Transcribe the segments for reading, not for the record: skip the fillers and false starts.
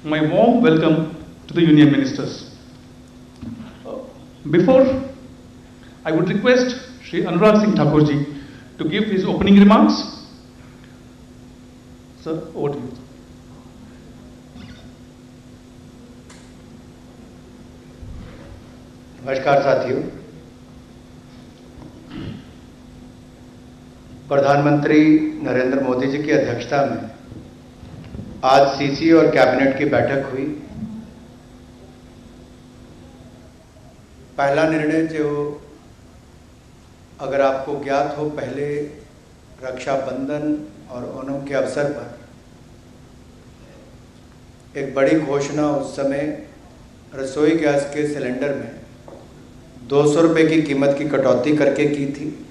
my warm welcome to the Union Ministers. Before, I would request Shri Anurag Singh Thakurji to give his opening remarks. Sir, over to you. नमस्कार साथियों, प्रधानमंत्री नरेंद्र मोदी जी की अध्यक्षता में आज CC और cabinet की बैठक हुई। पहला निर्णय जो अगर आपको ज्ञात हो, पहले रक्षाबंधन और ओणम के अवसर पर एक बड़ी घोषणा उस समय रसोई गैस के सिलेंडर में 200 रुपये की कीमत की कटौती करके की थी।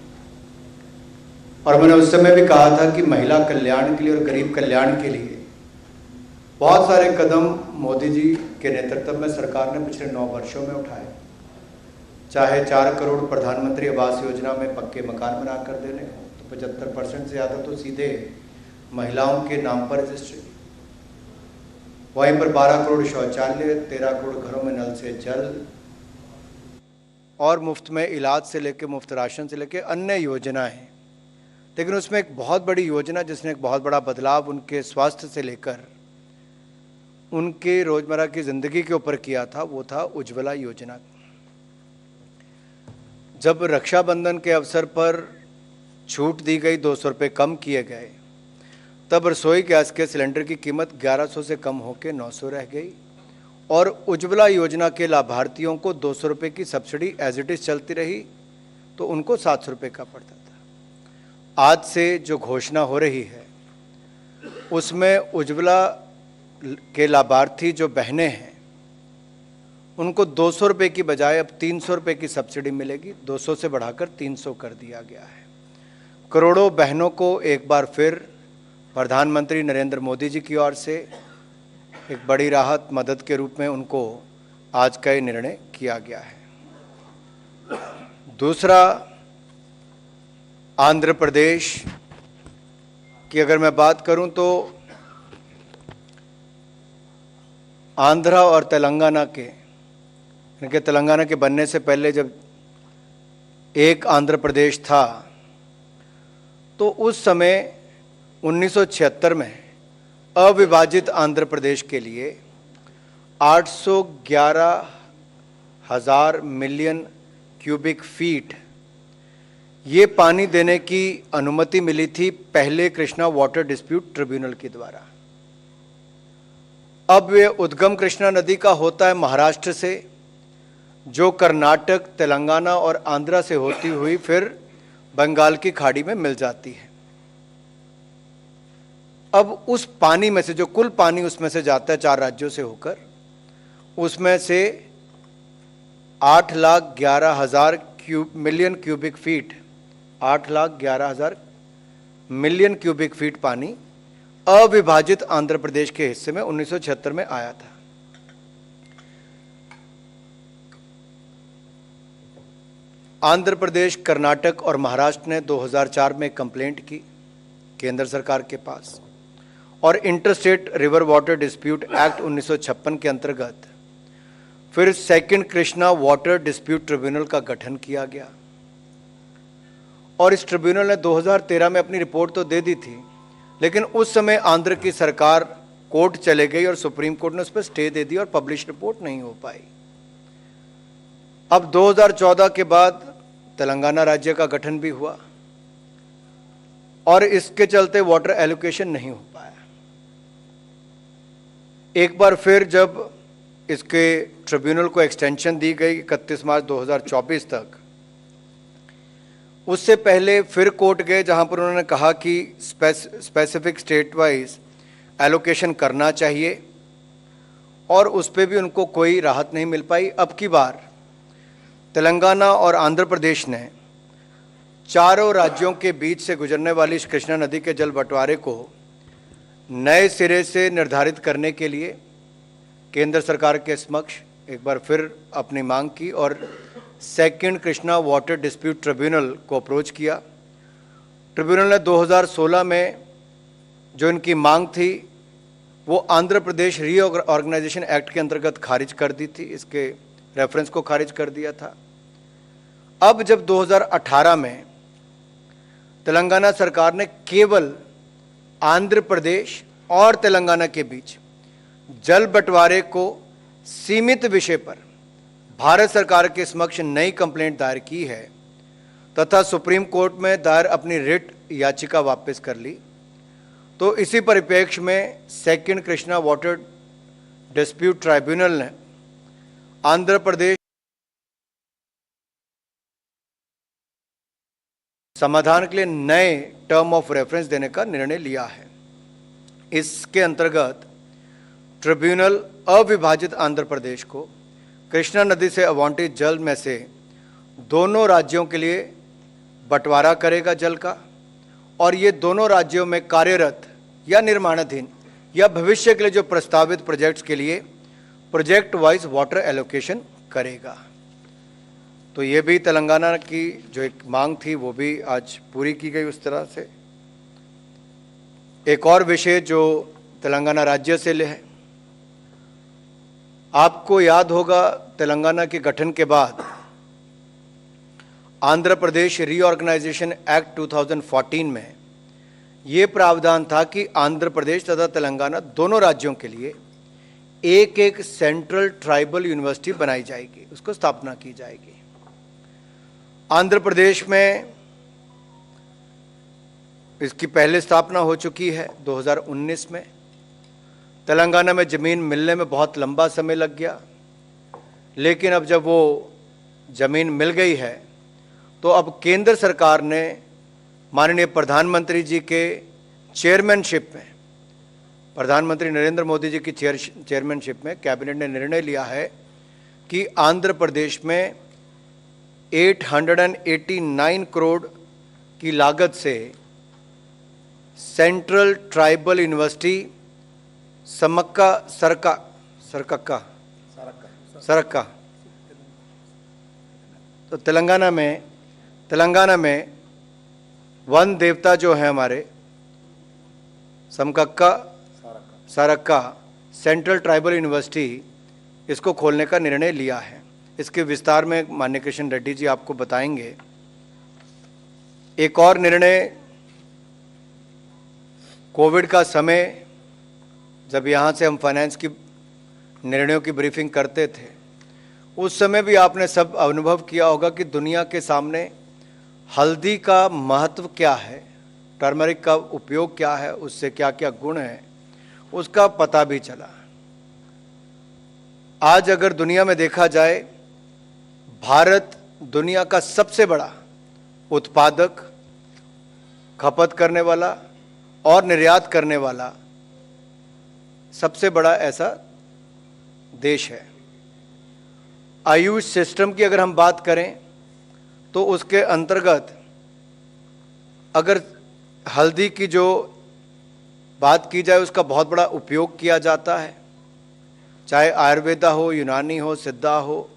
और मैंने उस समय भी कहा था कि महिला कल्याण के लिए और गरीब कल्याण के लिए बहुत सारे कदम मोदी जी के नेतृत्व में सरकार ने पिछले 9 वर्षों में उठाए। चाहे 4 करोड़ प्रधानमंत्री आवास योजना में पक्के मकान बना कर देने हो, तो 75% से ज़्यादा तो सीधे महिलाओं के नाम पर रजिस्ट्री, वहीं पर 12 करोड़ शौचालय, 13 करोड़ घरों में नल से जल, और मुफ्त में इलाज से लेकर मुफ्त राशन से लेकर अन्य योजनाएं। लेकिन उसमें एक बहुत बड़ी योजना जिसने एक बहुत बड़ा बदलाव उनके स्वास्थ्य से लेकर उनके रोजमर्रा की ज़िंदगी के ऊपर किया था, वो था उज्ज्वला योजना। जब रक्षाबंधन के अवसर पर छूट दी गई, 200 रुपये कम किए गए, तब रसोई गैस के सिलेंडर की कीमत 1100 से कम होकर 900 रह गई और उज्ज्वला योजना के लाभार्थियों को 200 रुपये की सब्सिडी एज इट इज़ चलती रही, तो उनको 700 रुपये का पड़ता था। आज से जो घोषणा हो रही है उसमें उज्ज्वला के लाभार्थी जो बहनें हैं उनको 200 रुपये की बजाय अब 300 रुपये की सब्सिडी मिलेगी। 200 से बढ़ाकर 300 कर दिया गया है। करोड़ों बहनों को एक बार फिर प्रधानमंत्री नरेंद्र मोदी जी की ओर से एक बड़ी राहत मदद के रूप में उनको आज का ये निर्णय किया गया है। दूसरा, आंध्र प्रदेश की अगर मैं बात करूं तो आंध्रा और तेलंगाना के तेलंगाना के बनने से पहले जब एक आंध्र प्रदेश था, तो उस समय 1976 में अविभाजित आंध्र प्रदेश के लिए 811,000 मिलियन क्यूबिक फीट ये पानी देने की अनुमति मिली थी पहले कृष्णा वाटर डिस्प्यूट ट्रिब्यूनल के द्वारा। अब वे उद्गम कृष्णा नदी का होता है महाराष्ट्र से, जो कर्नाटक, तेलंगाना और आंध्रा से होती हुई फिर बंगाल की खाड़ी में मिल जाती है। अब उस पानी में से जो कुल पानी उसमें से जाता है 4 राज्यों से होकर, उसमें से 8,11,000 million cubic feet 8,11,000 million cubic feet पानी अविभाजित आंध्र प्रदेश के हिस्से में 1976 में आया था। आंध्र प्रदेश, कर्नाटक और महाराष्ट्र ने 2004 में कंप्लेंट की केंद्र सरकार के पास और interstate river water dispute act 1956 के अंतर्गत फिर second Krishna water dispute tribunal का गठन किया गया। और इस ट्रिब्यूनल ने 2013 में अपनी रिपोर्ट तो दे दी थी, लेकिन उस समय आंध्र की सरकार कोर्ट चले गई और सुप्रीम कोर्ट ने उस पर स्टे दे दी और पब्लिश रिपोर्ट नहीं हो पाई। अब 2014 के बाद तेलंगाना राज्य का गठन भी हुआ और इसके चलते वाटर एलोकेशन नहीं हो पाया। एक बार फिर जब इसके ट्रिब्यूनल को एक्सटेंशन दी गई 31 मार्च 2024 तक, उससे पहले फिर कोर्ट गए जहां पर उन्होंने कहा कि स्पेसिफिक स्टेट वाइज एलोकेशन करना चाहिए और उस पर भी उनको कोई राहत नहीं मिल पाई। अब की बार तेलंगाना और आंध्र प्रदेश ने चारों राज्यों के बीच से गुजरने वाली इस कृष्णा नदी के जल बंटवारे को नए सिरे से निर्धारित करने के लिए केंद्र सरकार के समक्ष एक बार फिर अपनी मांग की और second Krishna water dispute tribunal को अप्रोच किया। ट्रिब्यूनल ने 2016 में जो इनकी मांग थी वो आंध्र प्रदेश रीऑर्गेनाइजेशन एक्ट के अंतर्गत खारिज कर दी थी, इसके रेफरेंस को खारिज कर दिया था। अब जब 2018 में तेलंगाना सरकार ने केवल आंध्र प्रदेश और तेलंगाना के बीच जल बंटवारे को सीमित विषय पर भारत सरकार के समक्ष नई कंप्लेंट दायर की है तथा सुप्रीम कोर्ट में दायर अपनी रिट याचिका वापस कर ली, तो इसी परिप्रेक्ष्य में second Krishna water dispute tribunal ने आंध्र प्रदेश समाधान के लिए नए टर्म ऑफ रेफरेंस देने का निर्णय लिया है। इसके अंतर्गत ट्रिब्यूनल अविभाजित आंध्र प्रदेश को कृष्णा नदी से आवंटित जल में से दोनों राज्यों के लिए बंटवारा करेगा जल का, और ये दोनों राज्यों में कार्यरत या निर्माणाधीन या भविष्य के लिए जो प्रस्तावित प्रोजेक्ट्स के लिए प्रोजेक्ट वाइज वाटर एलोकेशन करेगा। तो ये भी तेलंगाना की जो एक मांग थी वो भी आज पूरी की गई उस तरह से। एक और विषय जो तेलंगाना राज्य से ले है, आपको याद होगा तेलंगाना के गठन के बाद आंध्र प्रदेश रीऑर्गेनाइजेशन एक्ट 2014 में ये प्रावधान था कि आंध्र प्रदेश तथा तेलंगाना दोनों राज्यों के लिए एक एक सेंट्रल ट्राइबल यूनिवर्सिटी बनाई जाएगी, उसको स्थापना की जाएगी। आंध्र प्रदेश में इसकी पहले स्थापना हो चुकी है 2019 में। तेलंगाना में ज़मीन मिलने में बहुत लंबा समय लग गया, लेकिन अब जब वो ज़मीन मिल गई है तो अब केंद्र सरकार ने माननीय प्रधानमंत्री जी के चेयरमैनशिप में, प्रधानमंत्री नरेंद्र मोदी जी की चेयरमैनशिप में कैबिनेट ने निर्णय लिया है कि आंध्र प्रदेश में 889 करोड़ की लागत से सेंट्रल ट्राइबल यूनिवर्सिटी सरक्का तो तेलंगाना में वन देवता जो है हमारे सरक्का सेंट्रल ट्राइबल यूनिवर्सिटी, इसको खोलने का निर्णय लिया है। इसके विस्तार में माननीय कृष्ण रेड्डी जी आपको बताएंगे। एक और निर्णय, कोविड का समय जब यहाँ से हम फाइनेंस की निर्णयों की ब्रीफिंग करते थे, उस समय भी आपने सब अनुभव किया होगा कि दुनिया के सामने हल्दी का महत्व क्या है, टर्मरिक का उपयोग क्या है, उससे क्या क्या गुण है, उसका पता भी चला। आज अगर दुनिया में देखा जाए, भारत दुनिया का सबसे बड़ा उत्पादक, खपत करने वाला और निर्यात करने वाला सबसे बड़ा ऐसा देश है। आयुष सिस्टम की अगर हम बात करें तो उसके अंतर्गत अगर हल्दी की जो बात की जाए, उसका बहुत बड़ा उपयोग किया जाता है, चाहे आयुर्वेदा हो, यूनानी हो, सिद्धा हो,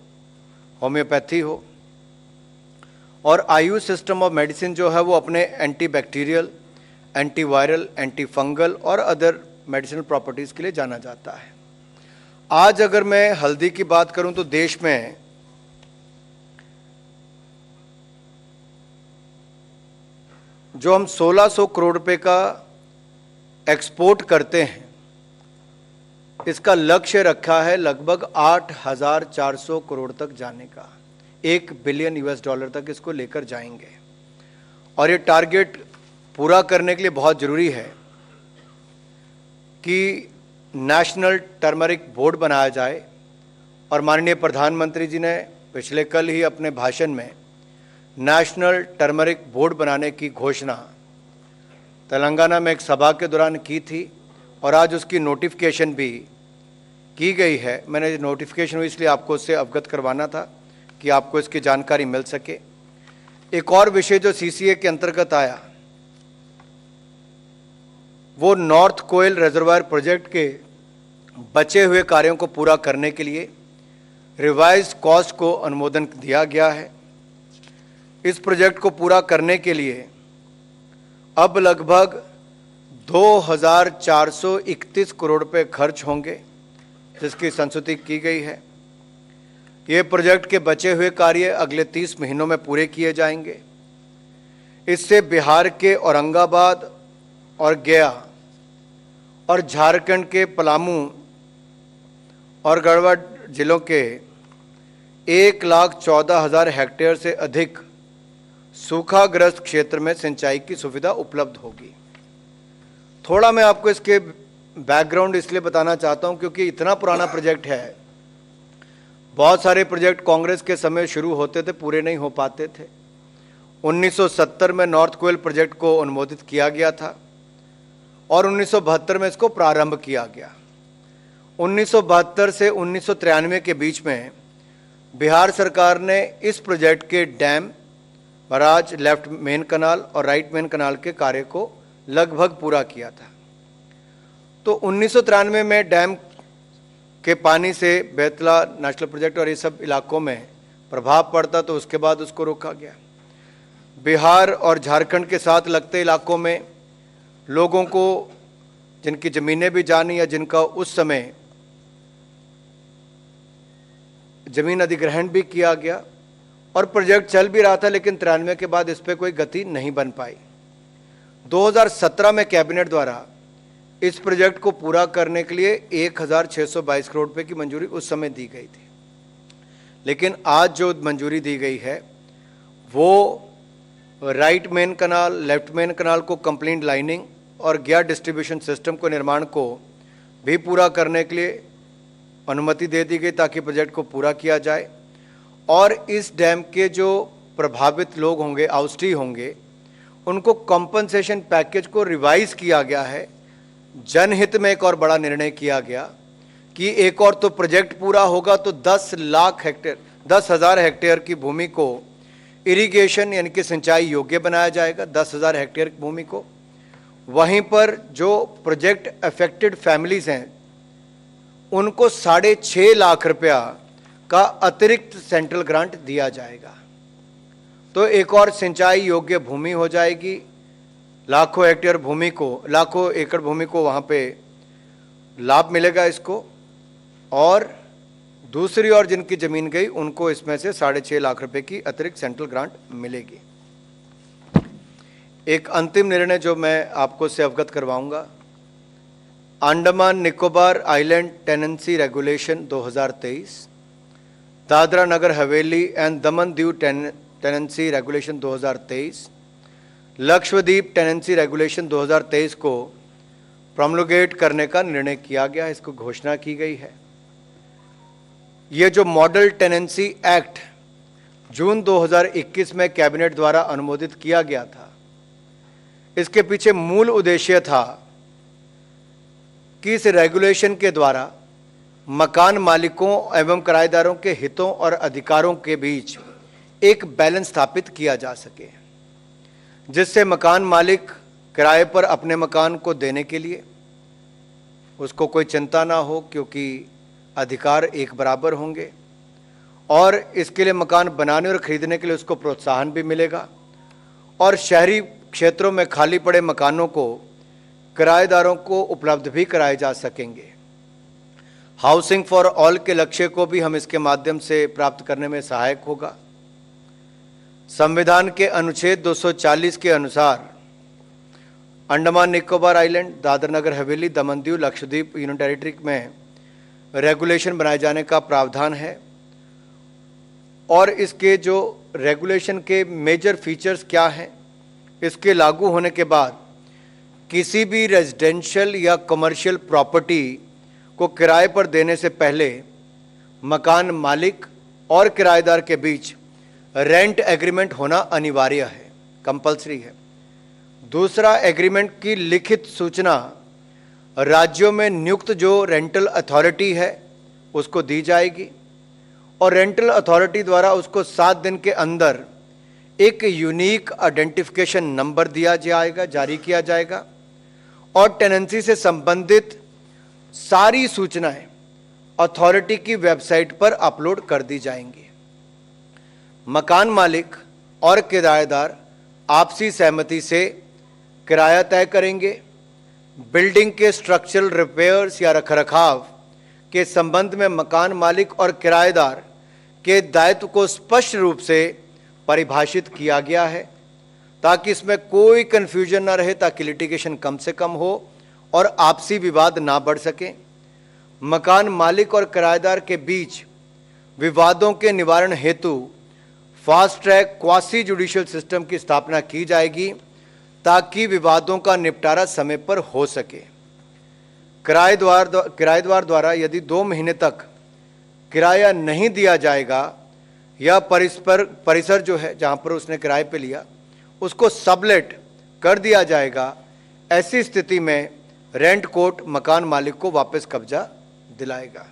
होम्योपैथी हो। और आयुष सिस्टम ऑफ मेडिसिन जो है वो अपने एंटीबैक्टीरियल, एंटीवायरल, एंटी फंगल और अदर मेडिसिनल प्रॉपर्टीज़ के लिए जाना जाता है। आज अगर मैं हल्दी की बात करूं तो देश में जो हम 1600 करोड़ रुपए का एक्सपोर्ट करते हैं, इसका लक्ष्य रखा है लगभग 8400 करोड़ तक जाने का। 1 बिलियन US डॉलर तक इसको लेकर जाएंगे, और ये टारगेट पूरा करने के लिए बहुत ज़रूरी है कि नेशनल टर्मरिक बोर्ड बनाया जाए। और माननीय प्रधानमंत्री जी ने पिछले कल ही अपने भाषण में नेशनल टर्मरिक बोर्ड बनाने की घोषणा तेलंगाना में एक सभा के दौरान की थी, और आज उसकी नोटिफिकेशन भी की गई है। मैंने नोटिफिकेशन हुई इसलिए आपको उससे अवगत करवाना था कि आपको इसकी जानकारी मिल सके। एक और विषय जो CCA के अंतर्गत आया वो नॉर्थ कोयल रिजर्वायर प्रोजेक्ट के बचे हुए कार्यों को पूरा करने के लिए रिवाइज कॉस्ट को अनुमोदन दिया गया है। इस प्रोजेक्ट को पूरा करने के लिए अब लगभग 2431 करोड़ रुपए खर्च होंगे, जिसकी संस्तुति की गई है। ये प्रोजेक्ट के बचे हुए कार्य अगले 30 महीनों में पूरे किए जाएंगे। इससे बिहार के औरंगाबाद और गया और झारखंड के पलामू और गढ़वा जिलों के 1,14,000 हेक्टेयर से अधिक सूखाग्रस्त क्षेत्र में सिंचाई की सुविधा उपलब्ध होगी। थोड़ा मैं आपको इसके बैकग्राउंड इसलिए बताना चाहता हूं क्योंकि इतना पुराना प्रोजेक्ट है। बहुत सारे प्रोजेक्ट कांग्रेस के समय शुरू होते थे, पूरे नहीं हो पाते थे। 1970 में नॉर्थ कोयल प्रोजेक्ट को अनुमोदित किया गया था और 1972 में इसको प्रारंभ किया गया। 1972 से 1993 के बीच में बिहार सरकार ने इस प्रोजेक्ट के डैम, बराज, लेफ्ट मेन कनाल और राइट मेन कनाल के कार्य को लगभग पूरा किया था। तो 1993 में डैम के पानी से बेतला नेशनल प्रोजेक्ट और ये सब इलाकों में प्रभाव पड़ता, तो उसके बाद उसको रोका गया। बिहार और झारखंड के साथ लगते इलाकों में लोगों को जिनकी ज़मीनें भी जानी या जिनका उस समय ज़मीन अधिग्रहण भी किया गया और प्रोजेक्ट चल भी रहा था, लेकिन 93 के बाद इस पर कोई गति नहीं बन पाई। 2017 में कैबिनेट द्वारा इस प्रोजेक्ट को पूरा करने के लिए 1,622 करोड़ रुपए की मंजूरी उस समय दी गई थी, लेकिन आज जो मंजूरी दी गई है वो राइट मेन कनाल, लेफ्ट मेन कनाल को कंप्लीट लाइनिंग और गैर डिस्ट्रीब्यूशन सिस्टम को निर्माण को भी पूरा करने के लिए अनुमति दे दी गई ताकि प्रोजेक्ट को पूरा किया जाए। और इस डैम के जो प्रभावित लोग होंगे, आउस्टी होंगे, उनको कॉम्पनसेशन पैकेज को रिवाइज किया गया है। जनहित में एक और बड़ा निर्णय किया गया कि एक और तो प्रोजेक्ट पूरा होगा तो 10,000 हेक्टेयर की भूमि को इरिगेशन यानी कि सिंचाई योग्य बनाया जाएगा, 10,000 हेक्टेयर की भूमि को। वहीं पर जो प्रोजेक्ट अफेक्टेड फैमिलीज हैं उनको 6.5 लाख रुपया का अतिरिक्त सेंट्रल ग्रांट दिया जाएगा। तो एक और सिंचाई योग्य भूमि हो जाएगी। लाखों हेक्टेयर भूमि को, लाखों एकड़ भूमि को वहाँ पे लाभ मिलेगा इसको। और दूसरी ओर जिनकी ज़मीन गई उनको इसमें से 6.5 लाख रुपए की अतिरिक्त सेंट्रल ग्रांट मिलेगी। एक अंतिम निर्णय जो मैं आपको से अवगत करवाऊंगा, Andaman Nicobar island tenancy regulation 2023, Dadra Nagar Haveli and Daman Diu tenancy regulation 2023, Lakshadweep tenancy regulation 2023 को प्रोमलगेट करने का निर्णय किया गया है, इसको घोषणा की गई है। ये जो मॉडल टेनेंसी एक्ट जून 2021 में कैबिनेट द्वारा अनुमोदित किया गया था, इसके पीछे मूल उद्देश्य था कि इस रेगुलेशन के द्वारा मकान मालिकों एवं किराएदारों के हितों और अधिकारों के बीच एक बैलेंस स्थापित किया जा सके, जिससे मकान मालिक किराए पर अपने मकान को देने के लिए उसको कोई चिंता ना हो, क्योंकि अधिकार एक बराबर होंगे और इसके लिए मकान बनाने और खरीदने के लिए उसको प्रोत्साहन भी मिलेगा। और शहरी क्षेत्रों में खाली पड़े मकानों को किराएदारों को उपलब्ध भी कराए जा सकेंगे। हाउसिंग फॉर ऑल के लक्ष्य को भी हम इसके माध्यम से प्राप्त करने में सहायक होगा। संविधान के अनुच्छेद 240 के अनुसार अंडमान निकोबार आइलैंड, दादरा नगर हवेली, दमन दीव, लक्षद्वीप यूनियन टेरिटरी में रेगुलेशन बनाए जाने का प्रावधान है। और इसके जो रेगुलेशन के मेजर फीचर्स क्या हैं, इसके लागू होने के बाद किसी भी रेजिडेंशियल या कमर्शियल प्रॉपर्टी को किराए पर देने से पहले मकान मालिक और किराएदार के बीच रेंट एग्रीमेंट होना अनिवार्य है, कंपलसरी है। दूसरा, एग्रीमेंट की लिखित सूचना राज्यों में नियुक्त जो रेंटल अथॉरिटी है उसको दी जाएगी और रेंटल अथॉरिटी द्वारा उसको 7 दिन के अंदर एक यूनिक आइडेंटिफिकेशन नंबर दिया जाएगा, जारी किया जाएगा और टेनेंसी से संबंधित सारी सूचनाएं अथॉरिटी की वेबसाइट पर अपलोड कर दी जाएंगी। मकान मालिक और किराएदार आपसी सहमति से किराया तय करेंगे। बिल्डिंग के स्ट्रक्चरल रिपेयर्स या रखरखाव के संबंध में मकान मालिक और किराएदार के दायित्व को स्पष्ट रूप से परिभाषित किया गया है ताकि इसमें कोई कन्फ्यूजन ना रहे, ताकि लिटिगेशन कम से कम हो और आपसी विवाद ना बढ़ सके। मकान मालिक और किराएदार के बीच विवादों के निवारण हेतु fast track quasi judicial system की स्थापना की जाएगी ताकि विवादों का निपटारा समय पर हो सके। किराएदार द्वारा यदि 2 महीने तक किराया नहीं दिया जाएगा या परिसर जो है जहां पर उसने किराए पे लिया उसको सबलेट कर दिया जाएगा, ऐसी स्थिति में रेंट कोर्ट मकान मालिक को वापस कब्जा दिलाएगा।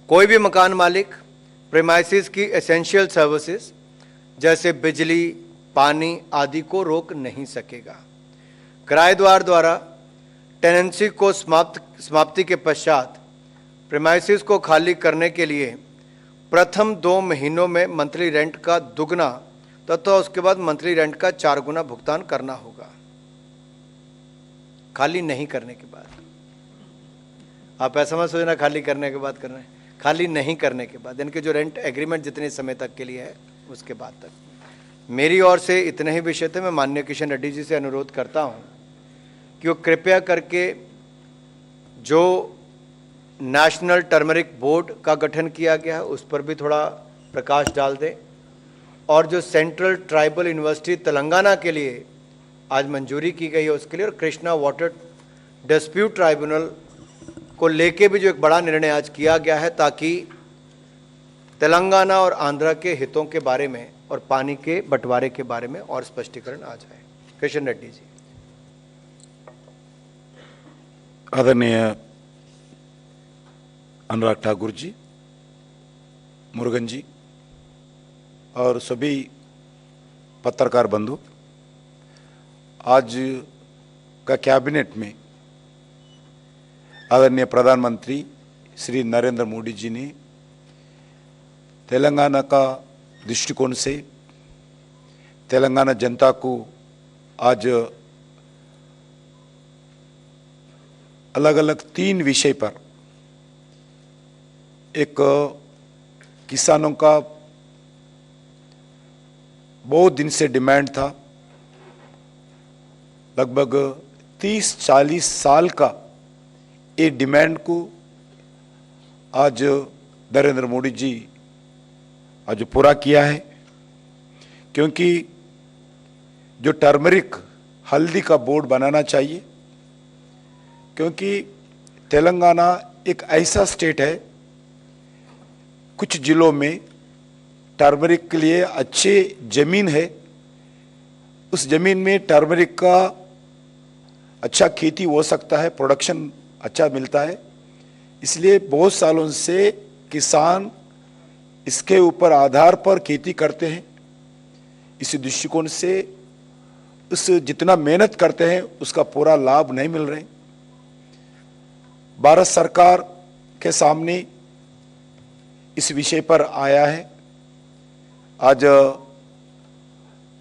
कोई भी मकान मालिक प्रेमाइसिस की एसेंशियल सर्विसेज जैसे बिजली, पानी आदि को रोक नहीं सकेगा। किराएदार द्वारा टेनेंसी को समाप्ति के पश्चात प्रेमाइसिस को खाली करने के लिए प्रथम 2 महीनों में मंथली रेंट का दुगना तथा उसके बाद मंथली रेंट का 4 गुना भुगतान करना होगा। खाली नहीं करने के बाद, आप ऐसा मत सोचना खाली करने के बाद करना है, खाली नहीं करने के बाद, यानी कि जो रेंट एग्रीमेंट जितने समय तक के लिए है उसके बाद तक। मेरी ओर से इतने ही विषय थे। मैं माननीय किशन रेड्डी जी से अनुरोध करता हूं कि वो कृपया करके जो नेशनल टर्मरिक बोर्ड का गठन किया गया है उस पर भी थोड़ा प्रकाश डाल दें, और जो सेंट्रल ट्राइबल यूनिवर्सिटी तेलंगाना के लिए आज मंजूरी की गई है उसके लिए, और कृष्णा वाटर डिस्प्यूट ट्राइब्यूनल को लेके भी जो एक बड़ा निर्णय आज किया गया है ताकि तेलंगाना और आंध्र के हितों के बारे में और पानी के बंटवारे के बारे में और स्पष्टीकरण आ जाए। किशन रेड्डी जी। आदरणीय अनुराग ठाकुर जी, मुरुगन जी और सभी पत्रकार बंधु, आज का कैबिनेट में आदरणीय प्रधानमंत्री श्री नरेंद्र मोदी जी ने तेलंगाना का दृष्टिकोण से तेलंगाना जनता को आज अलग अलग 3 विषय पर, एक किसानों का बहुत दिन से डिमांड था, लगभग 30-40 साल का ये डिमांड को आज नरेंद्र मोदी जी आज पूरा किया है। क्योंकि जो टर्मरिक हल्दी का बोर्ड बनाना चाहिए, क्योंकि तेलंगाना एक ऐसा स्टेट है, कुछ जिलों में टर्मरिक के लिए अच्छे जमीन है, उस जमीन में टर्मरिक का अच्छा खेती हो सकता है, प्रोडक्शन अच्छा मिलता है, इसलिए बहुत सालों से किसान इसके ऊपर आधार पर खेती करते हैं। इस दृष्टिकोण से उस जितना मेहनत करते हैं उसका पूरा लाभ नहीं मिल रहे। भारत सरकार के सामने इस विषय पर आया है। आज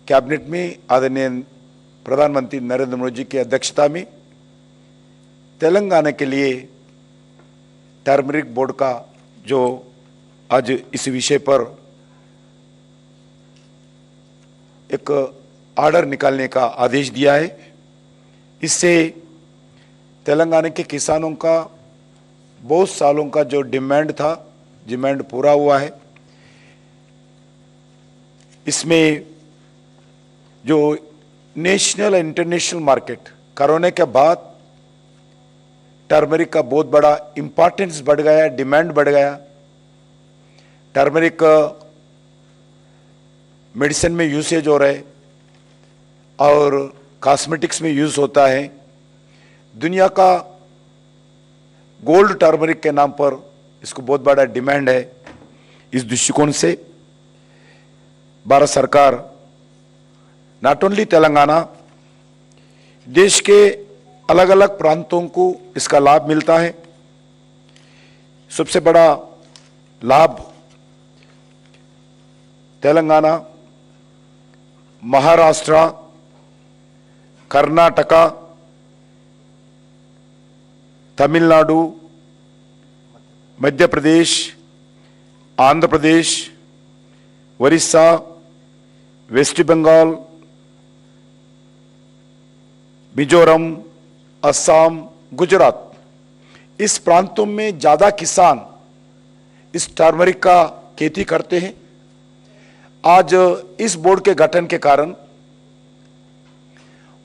कैबिनेट में आदरणीय प्रधानमंत्री नरेंद्र मोदी जी की अध्यक्षता में तेलंगाना के लिए टर्मरिक बोर्ड का जो आज इस विषय पर एक ऑर्डर निकालने का आदेश दिया है। इससे तेलंगाना के किसानों का बहुत सालों का जो डिमांड था, डिमांड पूरा हुआ है। इसमें जो नेशनल और इंटरनेशनल मार्केट, कोरोना के बाद टर्मरिक का बहुत बड़ा इंपॉर्टेंस बढ़ गया, डिमांड बढ़ गया। टर्मरिक मेडिसिन में यूसेज हो रहा है और कॉस्मेटिक्स में यूज होता है। दुनिया का गोल्ड टर्मरिक के नाम पर इसको बहुत बड़ा डिमांड है। इस दृष्टिकोण से भारत सरकार नॉट ओनली तेलंगाना, देश के अलग अलग प्रांतों को इसका लाभ मिलता है। सबसे बड़ा लाभ तेलंगाना, महाराष्ट्र, कर्नाटका, तमिलनाडु, मध्य प्रदेश, आंध्र प्रदेश, उड़ीसा, वेस्ट बंगाल, मिजोरम, असम, गुजरात, इस प्रांतों में ज्यादा किसान इस टर्मरिक का खेती करते हैं। आज इस बोर्ड के गठन के कारण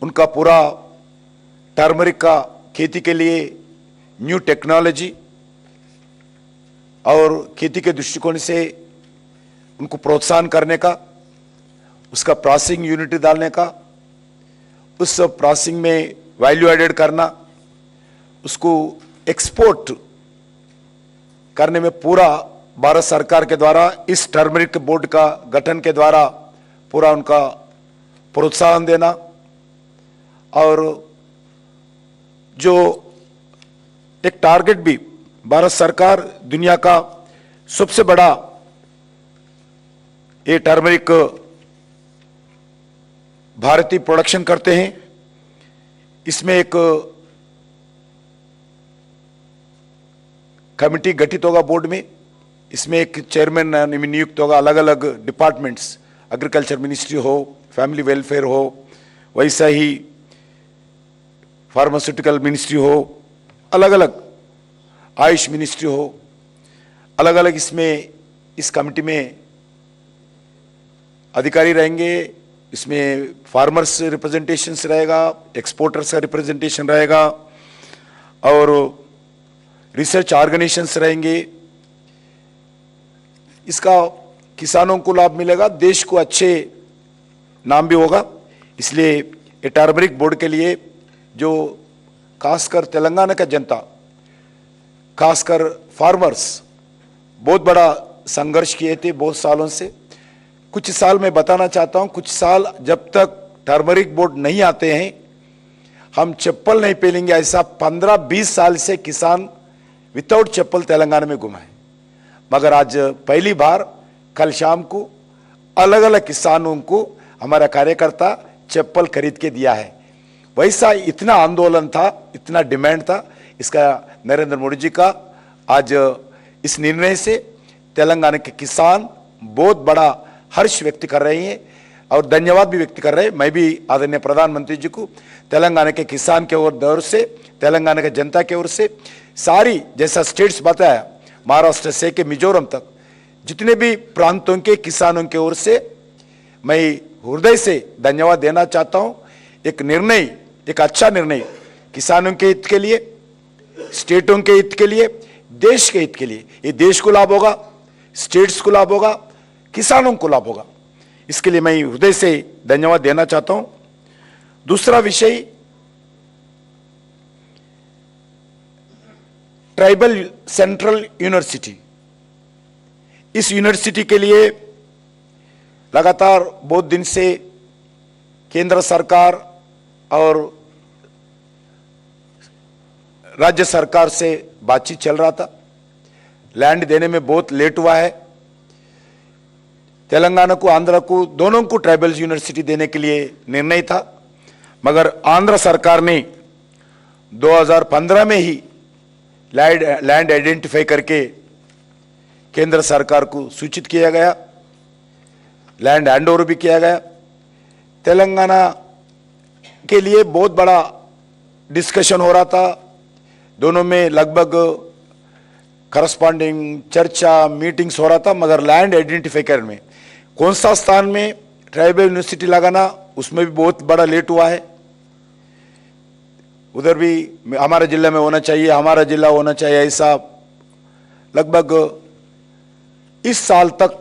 उनका पूरा टर्मरिक का खेती के लिए न्यू टेक्नोलॉजी और खेती के दृष्टिकोण से उनको प्रोत्साहन करने का, उसका प्रोसेसिंग यूनिट डालने का, उस प्रोसेसिंग में वैल्यू एडेड करना, उसको एक्सपोर्ट करने में पूरा भारत सरकार के द्वारा इस टर्मरिक बोर्ड का गठन के द्वारा पूरा उनका प्रोत्साहन देना, और जो एक टारगेट भी भारत सरकार दुनिया का सबसे बड़ा ये टर्मरिक भारतीय प्रोडक्शन करते हैं, इसमें एक कमिटी गठित होगा बोर्ड में, इसमें एक चेयरमैन नियुक्त होगा, अलग अलग डिपार्टमेंट्स, एग्रीकल्चर मिनिस्ट्री हो, फैमिली वेलफेयर हो, वैसा ही फार्मास्यूटिकल मिनिस्ट्री हो, अलग अलग आयुष मिनिस्ट्री हो, अलग अलग इसमें इस कमिटी में अधिकारी रहेंगे। इसमें फार्मर्स रिप्रेजेंटेशंस रहेगा, एक्सपोर्टर्स का रिप्रेजेंटेशन रहेगा और रिसर्च ऑर्गेनाइजेशंस रहेंगे। इसका किसानों को लाभ मिलेगा, देश को अच्छे नाम भी होगा। इसलिए ये टर्मरिक बोर्ड के लिए जो खासकर तेलंगाना का जनता, खासकर फार्मर्स बहुत बड़ा संघर्ष किए थे बहुत सालों से। कुछ साल मैं बताना चाहता हूं, कुछ साल जब तक टर्मरिक बोर्ड नहीं आते हैं हम चप्पल नहीं पहनेंगे, ऐसा 15-20 साल से किसान विदाउट चप्पल तेलंगाना में घुमा है। मगर आज पहली बार कल शाम को अलग अलग किसानों को हमारा कार्यकर्ता चप्पल खरीद के दिया है। वैसा इतना आंदोलन था, इतना डिमांड था, इसका नरेंद्र मोदी जी का आज इस निर्णय से तेलंगाना के किसान बहुत बड़ा हर्ष व्यक्त कर रहे हैं और धन्यवाद भी व्यक्त कर रहे हैं। मैं भी आदरणीय प्रधानमंत्री जी को तेलंगाना के किसान के ओर से, तेलंगाना के जनता के ओर से, सारी जैसा स्टेट्स बताया महाराष्ट्र से के मिजोरम तक जितने भी प्रांतों के किसानों के ओर से मैं हृदय से धन्यवाद देना चाहता हूं। एक निर्णय, एक अच्छा निर्णय किसानों के हित के लिए, स्टेटों के हित के लिए, देश के हित के लिए, ये देश को लाभ होगा, स्टेट्स को लाभ होगा, किसानों को लाभ होगा। इसके लिए मैं हृदय से धन्यवाद देना चाहता हूं। दूसरा विषय ट्राइबल सेंट्रल यूनिवर्सिटी। इस यूनिवर्सिटी के लिए लगातार बहुत दिन से केंद्र सरकार और राज्य सरकार से बातचीत चल रहा था। लैंड देने में बहुत लेट हुआ है। तेलंगाना को, आंध्र को, दोनों को ट्राइबल यूनिवर्सिटी देने के लिए निर्णय था, मगर आंध्र सरकार ने 2015 में ही लैंड आइडेंटिफाई करके केंद्र सरकार को सूचित किया गया, लैंड हैंडओवर भी किया गया। तेलंगाना के लिए बहुत बड़ा डिस्कशन हो रहा था, दोनों में लगभग करस्पॉन्डिंग चर्चा, मीटिंग्स हो रहा था, मगर लैंड आइडेंटिफाई करने में कौन सा स्थान में ट्राइबल यूनिवर्सिटी लगाना, उसमें भी बहुत बड़ा लेट हुआ है। उधर भी हमारे जिले में होना चाहिए, हमारा जिला होना चाहिए, ऐसा लगभग इस साल तक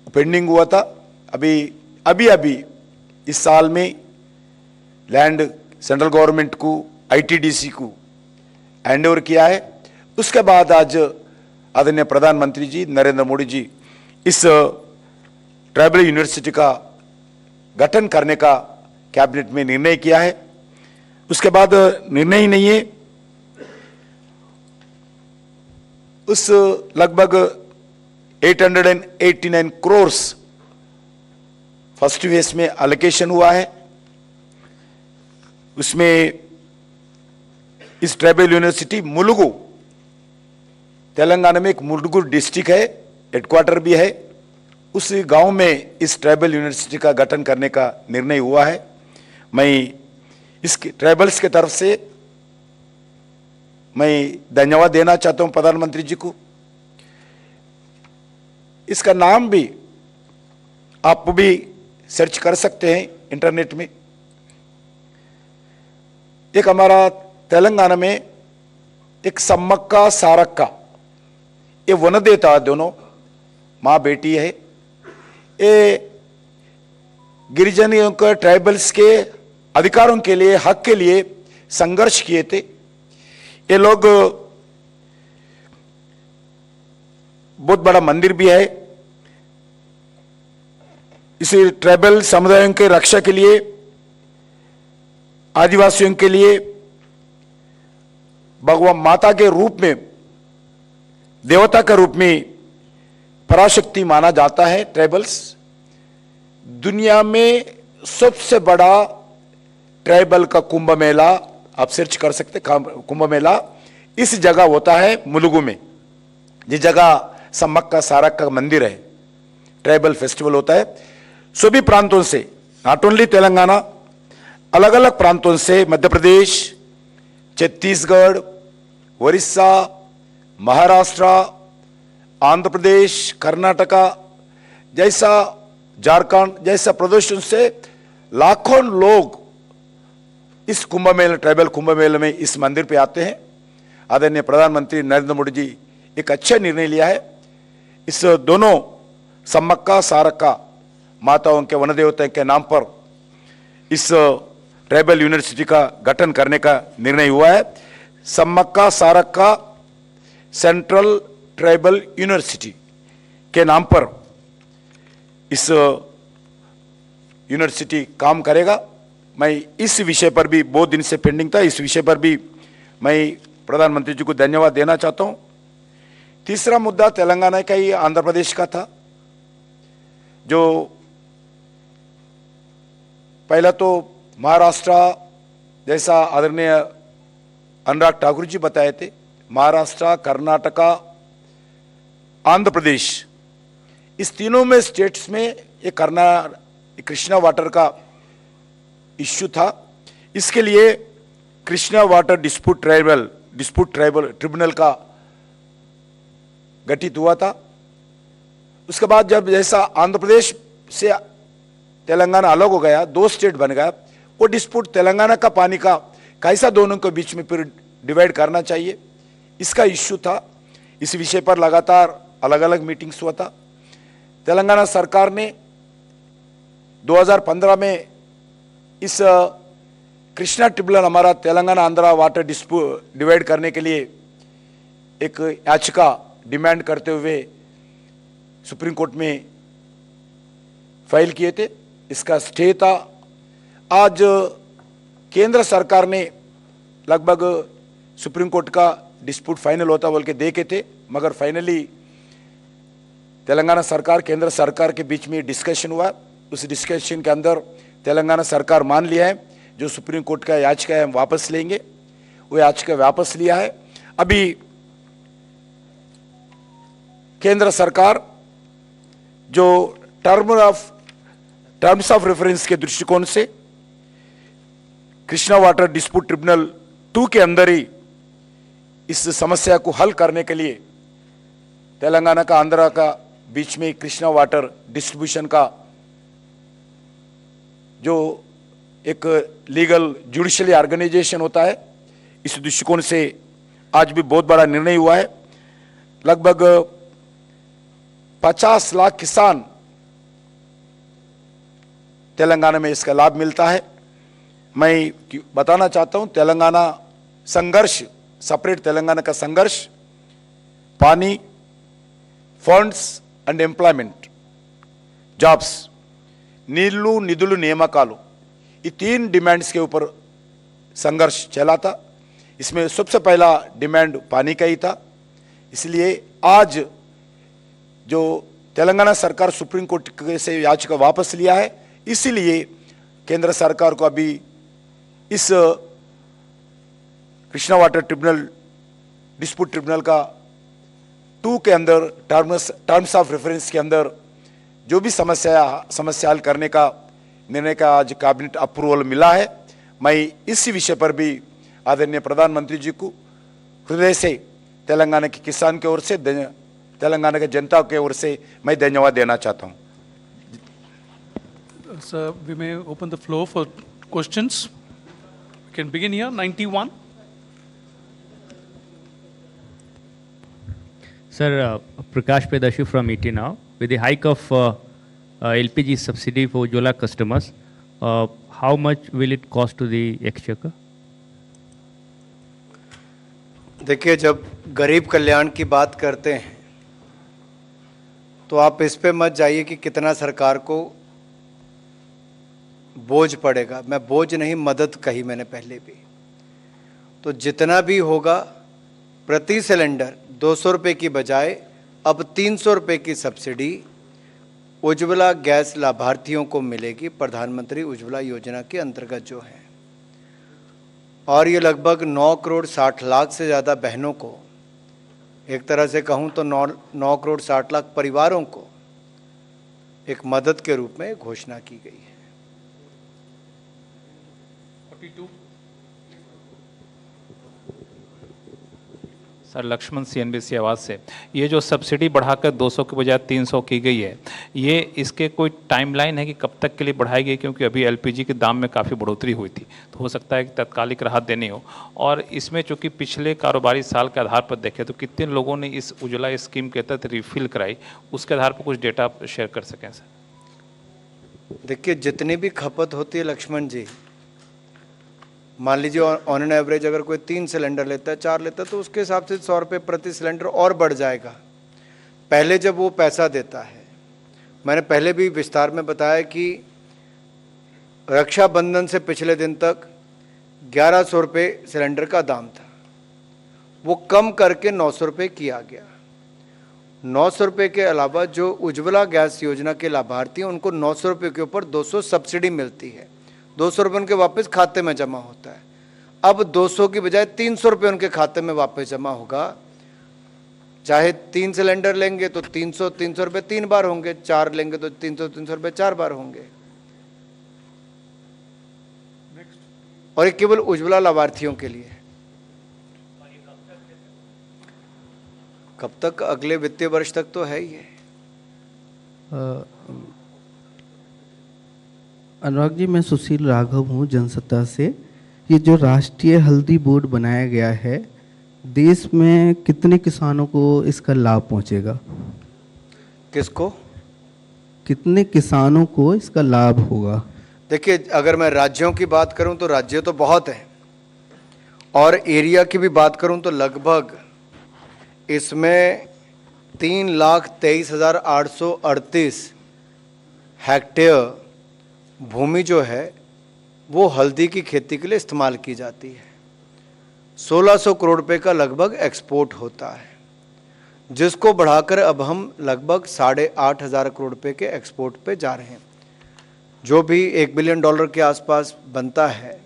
पेंडिंग हुआ था। अभी इस साल में लैंड सेंट्रल गवर्नमेंट को, आईटीडीसी को हैंडओवर किया है। उसके बाद आज आदरणीय प्रधानमंत्री जी नरेंद्र मोदी जी इस ट्राइबल यूनिवर्सिटी का गठन करने का कैबिनेट में निर्णय किया है। उसके बाद निर्णय ही नहीं है, उस लगभग 889 करोड़ फर्स्ट फेज में एलोकेशन हुआ है। उसमें इस ट्राइबल यूनिवर्सिटी मुलुगु, तेलंगाना में एक मुलुगु डिस्ट्रिक्ट है, हेडक्वार्टर भी है, उस गांव में इस ट्राइबल यूनिवर्सिटी का गठन करने का निर्णय हुआ है। मैं इस ट्राइबल्स के तरफ से मैं धन्यवाद देना चाहता हूं प्रधानमंत्री जी को। इसका नाम भी आप भी सर्च कर सकते हैं इंटरनेट में। एक हमारा तेलंगाना में एक सम्मक्का सारक्का, ये वनदेवता दोनों माँ बेटी है। ये गिरिजनों के ट्राइबल्स के अधिकारों के लिए, हक के लिए संघर्ष किए थे। ये लोग बहुत बड़ा मंदिर भी है। इसी ट्राइबल समुदायों के रक्षा के लिए, आदिवासियों के लिए भगवान माता के रूप में, देवता के रूप में पराशक्ति माना जाता है ट्राइबल्स। दुनिया में सबसे बड़ा ट्राइबल का कुंभ मेला आप सर्च कर सकते, कुंभ मेला इस जगह होता है मुलुगु में, जिस जगह सम्मक्का सारक्का का मंदिर है। ट्राइबल फेस्टिवल होता है। सभी प्रांतों से, नॉट ओनली तेलंगाना, अलग अलग प्रांतों से, मध्य प्रदेश, छत्तीसगढ़, उड़ीसा, महाराष्ट्र, आंध्र प्रदेश, कर्नाटका जैसा, झारखंड जैसा प्रदेशों से लाखों लोग इस कुंभ मेले, ट्राइबल कुंभ मेले में इस मंदिर पे आते हैं। आदरणीय प्रधानमंत्री नरेंद्र मोदी जी एक अच्छा निर्णय लिया है। इस दोनों सम्मक्का सारक्का माताओं के, वन देवता के नाम पर इस ट्राइबल यूनिवर्सिटी का गठन करने का निर्णय हुआ है। Sammakka Sarakka central tribal university के नाम पर इस यूनिवर्सिटी काम करेगा। मैं इस विषय पर भी, बहुत दिन से पेंडिंग था, इस विषय पर भी मैं प्रधानमंत्री जी को धन्यवाद देना चाहता हूं। तीसरा मुद्दा तेलंगाना का ही आंध्र प्रदेश का था। जो पहला तो महाराष्ट्र, जैसा आदरणीय अनुराग ठाकुर जी बताए थे, महाराष्ट्र, कर्नाटका, आंध्र प्रदेश, इस तीनों में स्टेट्स में ये कृष्णा वाटर का इश्यू था। इसके लिए Krishna water dispute tribal tribunal का गठित हुआ था। उसके बाद जब जैसा आंध्र प्रदेश से तेलंगाना अलग हो गया, दो स्टेट बन गया, वो डिस्प्यूट तेलंगाना का पानी का कैसा दोनों के बीच में फिर डिवाइड करना चाहिए, इसका इश्यू था। इस विषय पर लगातार अलग अलग मीटिंग्स हुआ था। तेलंगाना सरकार ने 2015 में इस कृष्णा ट्रिब्यूनल, हमारा Telangana Andhra water dispute divide करने के लिए एक याचिका डिमांड करते हुए सुप्रीम कोर्ट में फाइल किए थे। इसका स्टे था। आज केंद्र सरकार ने लगभग सुप्रीम कोर्ट का डिस्प्यूट फाइनल होता बोल के देखे थे, मगर फाइनली तेलंगाना सरकार, केंद्र सरकार के बीच में डिस्कशन हुआ। उस डिस्कशन के अंदर तेलंगाना सरकार मान लिया है जो सुप्रीम कोर्ट का याचिका है हम वापस लेंगे। वो याचिका वापस लिया है। अभी केंद्र सरकार जो टर्म्स ऑफ रेफरेंस के दृष्टिकोण से कृष्णा वाटर डिस्प्यूट ट्रिब्यूनल 2 के अंदर ही इस समस्या को हल करने के लिए तेलंगाना का, आंध्रा का बीच में कृष्णा वाटर डिस्ट्रीब्यूशन का जो एक लीगल जुडिशियली ऑर्गेनाइजेशन होता है, इस दृष्टिकोण से आज भी बहुत बड़ा निर्णय हुआ है। लगभग 50 लाख किसान तेलंगाना में इसका लाभ मिलता है। मैं बताना चाहता हूं, तेलंगाना संघर्ष, सेपरेट तेलंगाना का संघर्ष, पानी, फंड्स अंड एम्प्लॉयमेंट, जॉब्स, नीलू निधुलु नियामकालु, ये 3 डिमांड्स के ऊपर संघर्ष चला था। इसमें सबसे पहला डिमांड पानी का ही था। इसलिए आज जो तेलंगाना सरकार सुप्रीम कोर्ट से याचिका वापस लिया है, इसीलिए केंद्र सरकार को अभी इस Krishna water tribunal dispute tribunal का 2 के अंदर टर्म्स ऑफ रेफरेंस के अंदर जो भी समस्या हल करने का निर्णय का आज कैबिनेट अप्रूवल मिला है। मैं इसी विषय पर भी आदरणीय प्रधानमंत्री जी को हृदय से तेलंगाना के किसान की ओर से, तेलंगाना के जनता की ओर से मैं धन्यवाद देना चाहता हूं। Sir, we may open the floor for questions. We can begin here. 91. Sir, Prakash Pedashi from ET Now. With the hike of LPG subsidy for Ujjwala customers, how much will it cost to the exchequer? देखिए, जब गरीब कल्याण की बात करते हैं तो आप इस पे मत जाइए कि कितना सरकार को बोझ पड़ेगा। मैं बोझ नहीं, मदद कही मैंने पहले भी। तो जितना भी होगा प्रति सिलेंडर 200 रुपये की बजाय अब 300 रुपये की सब्सिडी उज्ज्वला गैस लाभार्थियों को मिलेगी, प्रधानमंत्री उज्ज्वला योजना के अंतर्गत जो है। और ये लगभग 9 करोड़ 60 लाख से ज़्यादा बहनों को, एक तरह से कहूँ तो 9 करोड़ 60 लाख परिवारों को एक मदद के रूप में घोषणा की गई है। 42. सर, लक्ष्मण CNBC आवाज़ से, ये जो सब्सिडी बढ़ाकर 200 के बजाय 300 की गई है, ये इसके कोई टाइमलाइन है कि कब तक के लिए बढ़ाई गई? क्योंकि अभी LPG के दाम में काफ़ी बढ़ोतरी हुई थी, तो हो सकता है कि तत्कालिक राहत देनी हो। और इसमें चूँकि पिछले कारोबारी साल के आधार पर देखें तो कितने लोगों ने इस उज्ज्वला स्कीम के तहत रिफिल कराई, उसके आधार पर कुछ डेटा शेयर कर सकें सर? देखिए, जितनी भी खपत होती है लक्ष्मण जी, मान लीजिए ऑन एन एवरेज अगर कोई 3 सिलेंडर लेता है, 4 लेता है, तो उसके हिसाब से 100 रुपये प्रति सिलेंडर और बढ़ जाएगा। पहले जब वो पैसा देता है, मैंने पहले भी विस्तार में बताया कि रक्षाबंधन से पिछले दिन तक 1100 रुपये सिलेंडर का दाम था, वो कम करके 900 रुपये किया गया। 900 रुपये के अलावा जो उज्ज्वला गैस योजना के लाभार्थी हैं उनको 900 रुपये के ऊपर 200 सब्सिडी मिलती है। 200 रुपये उनके वापस खाते में जमा होता है। अब 200 की बजाय 300 रुपये उनके खाते में वापस जमा होगा। चाहे 3 सिलेंडर लेंगे तो 300 रुपये 3 बार होंगे, 4 लेंगे तो 300 रुपये 4 बार होंगे। और ये केवल उज्ज्वला लाभार्थियों के लिए। कब तक? अगले वित्तीय वर्ष तक तो है ही है। अनुराग जी, मैं सुशील राघव हूँ जनसत्ता से। ये जो राष्ट्रीय हल्दी बोर्ड बनाया गया है, देश में कितने किसानों को इसका लाभ पहुँचेगा? किसको? कितने किसानों को इसका लाभ होगा? देखिए, अगर मैं राज्यों की बात करूं तो राज्य तो बहुत हैं, और एरिया की भी बात करूं तो लगभग इसमें 3,23,838 हेक्टेयर भूमि जो है वो हल्दी की खेती के लिए इस्तेमाल की जाती है। 1600 करोड़ रुपए का लगभग एक्सपोर्ट होता है, जिसको बढ़ाकर अब हम लगभग 8,500 करोड़ रुपए के एक्सपोर्ट पे जा रहे हैं, जो भी $1 बिलियन के आसपास बनता है।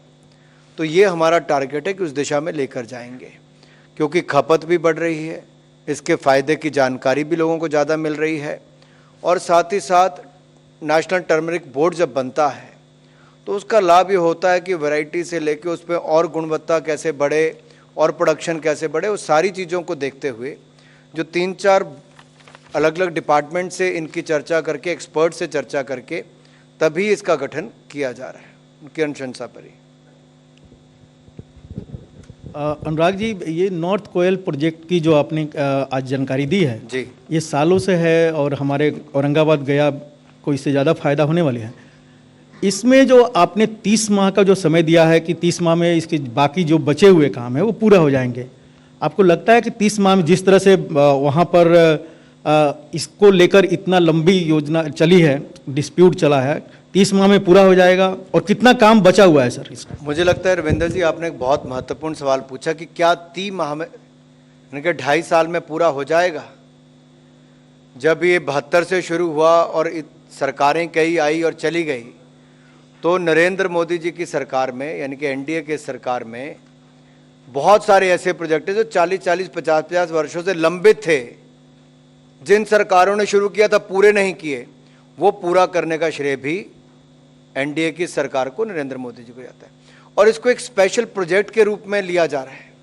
तो ये हमारा टारगेट है कि उस दिशा में लेकर जाएंगे, क्योंकि खपत भी बढ़ रही है, इसके फ़ायदे की जानकारी भी लोगों को ज़्यादा मिल रही है, और साथ ही साथ नेशनल टर्मरिक बोर्ड जब बनता है तो उसका लाभ ये होता है कि वैरायटी से लेके उस पर और गुणवत्ता कैसे बढ़े और प्रोडक्शन कैसे बढ़े, उस सारी चीज़ों को देखते हुए जो 3-4 अलग अलग डिपार्टमेंट से इनकी चर्चा करके, एक्सपर्ट से चर्चा करके तभी इसका गठन किया जा रहा है, उनकी अनुशंसा पर ही। अनुराग जी, ये नॉर्थ कोयल प्रोजेक्ट की जो आपने आज जानकारी दी है जी, ये सालों से है और हमारे औरंगाबाद गया को इससे ज़्यादा फायदा होने वाले हैं। इसमें जो आपने 30 माह का जो समय दिया है कि 30 माह में इसके बाकी जो बचे हुए काम है वो पूरा हो जाएंगे, आपको लगता है कि 30 माह में जिस तरह से वहाँ पर इसको लेकर इतना लंबी योजना चली है, डिस्प्यूट चला है, 30 माह में पूरा हो जाएगा? और कितना काम बचा हुआ है सर इसका? मुझे लगता है रविंदर जी, आपने एक बहुत महत्वपूर्ण सवाल पूछा कि क्या 3 माह में, यानी कि 2.5 साल में पूरा हो जाएगा। जब ये 72 से शुरू हुआ और सरकारें कई आई और चली गई, तो नरेंद्र मोदी जी की सरकार में, यानी कि NDA के सरकार में बहुत सारे ऐसे प्रोजेक्ट हैं जो 40-40, 50-50 वर्षों से लंबित थे, जिन सरकारों ने शुरू किया था पूरे नहीं किए, वो पूरा करने का श्रेय भी एनडीए की सरकार को, नरेंद्र मोदी जी को जाता है। और इसको एक स्पेशल प्रोजेक्ट के रूप में लिया जा रहा है,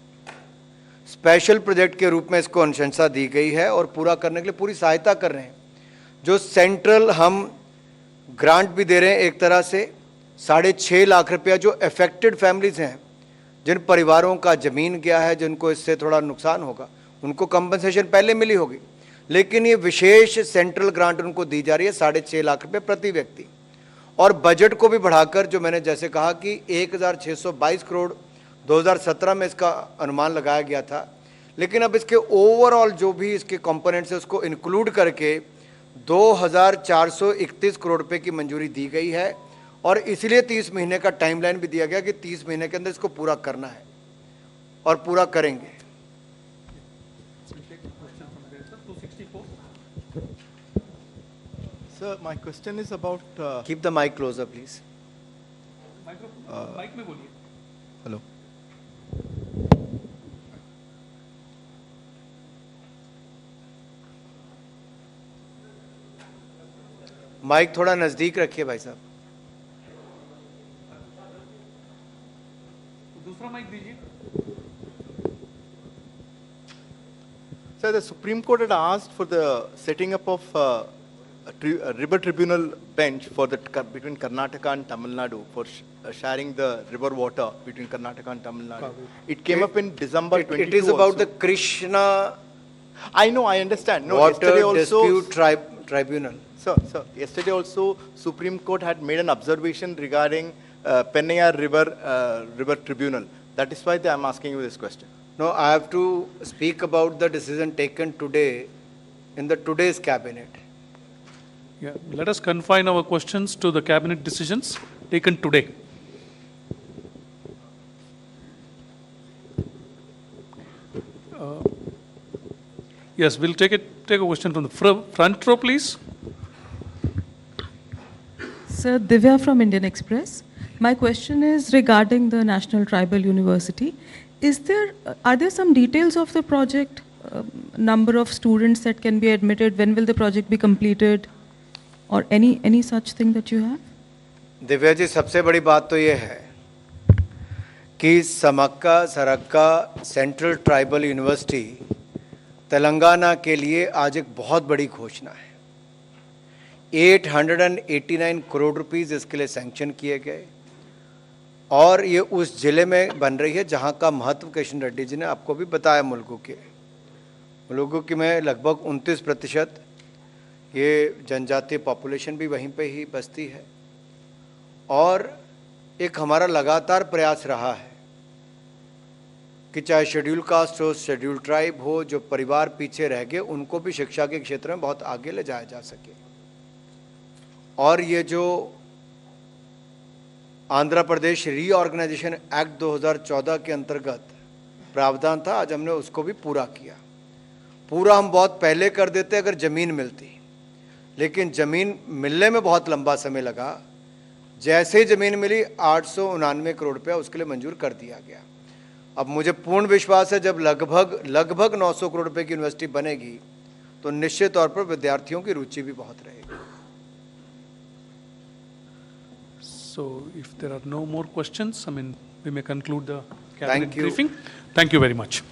स्पेशल प्रोजेक्ट के रूप में इसको अनुशंसा दी गई है और पूरा करने के लिए पूरी सहायता कर रहे हैं। जो सेंट्रल हम ग्रांट भी दे रहे हैं एक तरह से 6.5 लाख रुपया, जो अफेक्टेड फैमिलीज हैं, जिन परिवारों का ज़मीन गया है, जिनको इससे थोड़ा नुकसान होगा, उनको कंपनसेशन पहले मिली होगी, लेकिन ये विशेष सेंट्रल ग्रांट उनको दी जा रही है 6.5 लाख रुपये प्रति व्यक्ति। और बजट को भी बढ़ाकर, जो मैंने जैसे कहा कि 1622 करोड़ 2017 में इसका अनुमान लगाया गया था, लेकिन अब इसके ओवरऑल जो भी इसके कंपोनेंट्स है उसको इंक्लूड करके 2431 करोड़ रुपए की मंजूरी दी गई है। और इसलिए 30 महीने का टाइमलाइन भी दिया गया कि 30 महीने के अंदर इसको पूरा करना है और पूरा करेंगे। Sir, my question is about. Keep the mic closer please. Mic में बोलिए। Hello. माइक थोड़ा नजदीक रखिए भाई साहब। दूसरा माइक दीजिए। Sir, the Supreme Court had asked for the setting up of a river tribunal bench for between Karnataka and Tamil Nadu for sharing the river water between Karnataka and Tamil Nadu. It came up in December 22. It is about the Krishna I know, I understand. No, Water yesterday also. Dispute Tribunal. Sir, yesterday also Supreme Court had made an observation regarding Pennayar River Tribunal. That is why I am asking you this question. No, I have to speak about the decision taken today in the today's cabinet. Yeah, let us confine our questions to the cabinet decisions taken today. Yes, we'll take a question from the front row, please. Sir, Divya from Indian Express. My question is regarding the National Tribal University. Are there some details of the project? Number of students that can be admitted? When will the project be completed? Or any such thing that you have? Divya ji, सबसे बड़ी बात तो ये है कि समक्का सरक्का central tribal university Telangana के लिए आज एक बहुत बड़ी घोषणा है। 889 करोड़ रुपीस इसके लिए सैंक्शन किए गए और ये उस जिले में बन रही है जहाँ का महत्व किशन रेड्डी जी ने आपको भी बताया। मुलुगु की में लगभग 29% ये जनजातीय पॉपुलेशन भी वहीं पे ही बसती है और एक हमारा लगातार प्रयास रहा है कि चाहे शेड्यूल कास्ट हो, शेड्यूल ट्राइब हो, जो परिवार पीछे रह गए उनको भी शिक्षा के क्षेत्र में बहुत आगे ले जाया जा सके। और ये जो आंध्र प्रदेश रीऑर्गेनाइजेशन एक्ट 2014 के अंतर्गत प्रावधान था, आज हमने उसको भी पूरा किया। पूरा हम बहुत पहले कर देते अगर ज़मीन मिलती, लेकिन ज़मीन मिलने में बहुत लंबा समय लगा। जैसे ही ज़मीन मिली 899 करोड़ रुपया उसके लिए मंजूर कर दिया गया। अब मुझे पूर्ण विश्वास है जब लगभग 900 करोड़ रुपए की यूनिवर्सिटी बनेगी तो निश्चित तौर पर विद्यार्थियों की रुचि भी बहुत रहेगी। So, if there are no more questions, we may conclude the Thank cabinet you. briefing. Thank you very much.